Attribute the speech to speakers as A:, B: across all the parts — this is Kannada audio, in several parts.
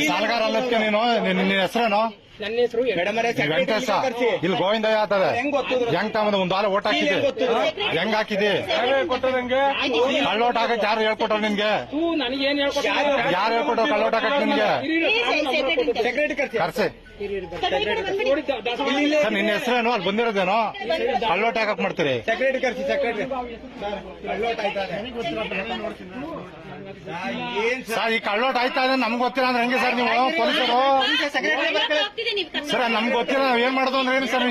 A: ಸಾಲಗಾರ ಅಲ್ಲಕ್ಕೆ ನೀನು ನಿನ್ನ ಹೆಸರೇನು?
B: ನನ್ನ ಹೆಸರು
A: ವೆಂಕಟೇಶ. ಇಲ್ಲಿ ಗೋವಿಂದ ಆಗ್ತದೆ. ಹೆಂಗ್ ತಗೊಂಡ್ ಒಂದ್ ವಾರ ಓಟ್ ಹಾಕಿದೆ, ಹೆಂಗ್ ಹಾಕಿದೆ? ಕಳ್ಳೋಟ್ ಹಾಕಕ್ ಯಾರು ಹೇಳ್ಕೊಟ್ರ ನಿನ್ಗೆ?
B: ನನಗೇನ್
A: ಯಾರು ಹೇಳ್ಕೊಟ್ರ ಕಳ್ಳೋಟ್ ಹಾಕಕ್ ನಿನ್ಗೆ? ಕರ್ಸೆ ಸರ್, ನಿನ್ನ ಹೆಸರೇನು? ಅಲ್ಲಿ ಬಂದಿರೋದೇನೋ ಕಳ್ಳೋಟ್ ಹಾಕಕ್ ಮಾಡ್ತೀರಿ? ಸರ್, ಈ ಕಳ್ಳೋಟ್ ಆಯ್ತಾ ಇದೆ ನಮ್ಗೆ ಗೊತ್ತಿಲ್ಲ ಅಂದ್ರೆ ಹೆಂಗೆ ಸರ್ ನೀವು ಪೊಲೀಸರು? ಸರ್, ನಮ್ಗೆ ಗೊತ್ತಿಲ್ಲ ನಾವ್ ಏನ್ ಮಾಡೋದು ಅಂದ್ರೆ ಏನು ಸರ್?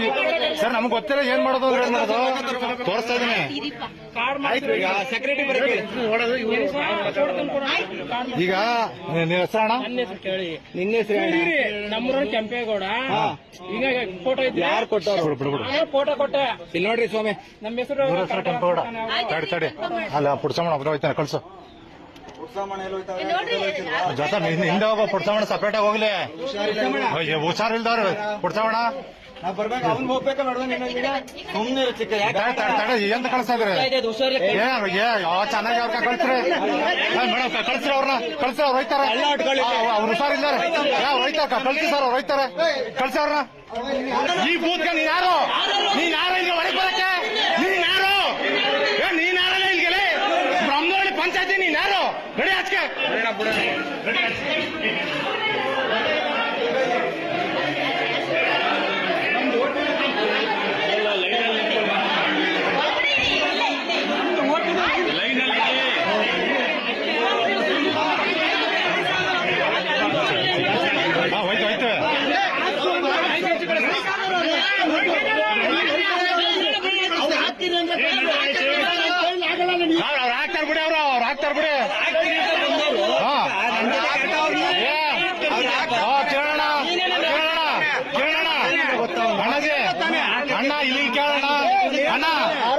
A: ಸರ್, ನಮ್ಗೆ ಗೊತ್ತಿಲ್ಲ ಏನ್ ಮಾಡೋದು ಅಂದ್ರೆ ಏನ್ ಮಾಡೋದು? ತೋರಿಸ್ತಾ ಇದೀನಿ. ಈಗ ನಿನ್ನ ಹೆಸರಣ್ಣ?
B: ನಿನ್ನ ಹೆಸರು ನಮ್ಮೂರ ಕೆಂಪೇಗೌಡ. ಈಗ ಫೋಟೋ ಇದ್ರೆ
A: ಯಾರು ಕೊಟ್ಟವ್ರು? ಬಿಡ್ಬಿಡು.
B: ಫೋಟೋ ಕೊಟ್ಟೆ
A: ಇಲ್ಲಿ ನೋಡ್ರಿ ಸ್ವಾಮಿ,
B: ನಮ್ಮ ಹೆಸರು
A: ಕೆಂಪೇಗೌಡ. ತಡಿ ಅಲ್ಲ, ಪುಡ್ಸಮಣ ಒಬ್ಬ ಹೋಯ್ತಾನೆ, ಕಳ್ಸು. ಜೊತೆ ಹಿಂದೆ ಹೋಗೋ ಪುಡ್ಸಮಣ ಸಪರೇಟ್ ಆಗಿ ಹೋಗ್ಲಿ. ಹುಷಾರಿಲ್ದವ್ರು ಪುಡ್ಸಮಣ ಎಂತ ಕಳಿಸ್ತಾ ಇದ್ರಿ? ಚೆನ್ನಾಗಿ ಅವ್ರ ಕಳ್ಸ್ರಿ ಮೇಡಮ್, ಕಳ್ಸ್ರಿ ಅವ್ರನ್ನ, ಕಳ್ಸಿ ಅವ್ರು ಹೋಯ್ತಾರೆ. ಅವ್ರು ಹುಷಾರಿದ್ದಾರೆ, ಹೋಯ್ತಾರ, ಕಳ್ಸಿ ಸರ್, ಅವ್ರು ಹೋಯ್ತಾರೆ, ಕಳ್ಸಿ ಅವ್ರನ್ನ. ಈ ಬೂತ್ಗೆ ನೀನ್ ಯಾರು? ನೀನ್ ಯಾರು ಇಲ್ಲಿ ಒಳಗೆ ಬರಕ್ಕೆ? ನೀನ್ ಯಾರು? ನೀನ್ ಯಾರಲ್ಲ ಇಲ್ಲಿಗೆ? ಬ್ರಹ್ಮನಹಳ್ಳಿ ಪಂಚಾಯತಿ ನೀನ್ ಯಾರು? ರೆಡಿ ಆಚೆ. ಅವ್ರು ಹಾಕ್ತಾರ ಬಿಡಿ, ಅವ್ರು ಹಾಕ್ತಾರ ಬಿಡಿ. ಕೇಳೋಣ ಅಣ್ಣಜಿ, ಅಣ್ಣ ಇಲ್ಲಿ ಕೇಳೋಣ. ಅಣ್ಣ,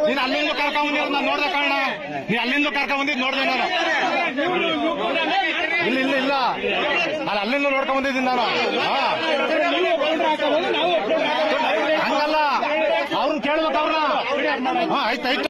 A: ನೀನ್ ಅಲ್ಲಿಂದ ಕರ್ಕೊಂಡ್ ಬಂದಿರೋ ನಾನು ನೋಡ್ದೆ ಕಾರಣ. ನೀ ಅಲ್ಲಿಂದ ಕರ್ಕೊಂಡ್ ಬಂದಿದ್ ನೋಡ್ದೆ ನಾನು. ಇಲ್ಲ ಅಲ್ಲಿ ಅಲ್ಲಿಂದ ನೋಡ್ಕೊಂಡ್ ಬಂದಿದ್ದೀನಿ ನಾನು. ಹಂಗಲ್ಲ, ಅವ್ರನ್ನ ಕೇಳ್ಬೇಕು ಅವ್ರನ್ನ. ಆಯ್ತಾಯ್ತು.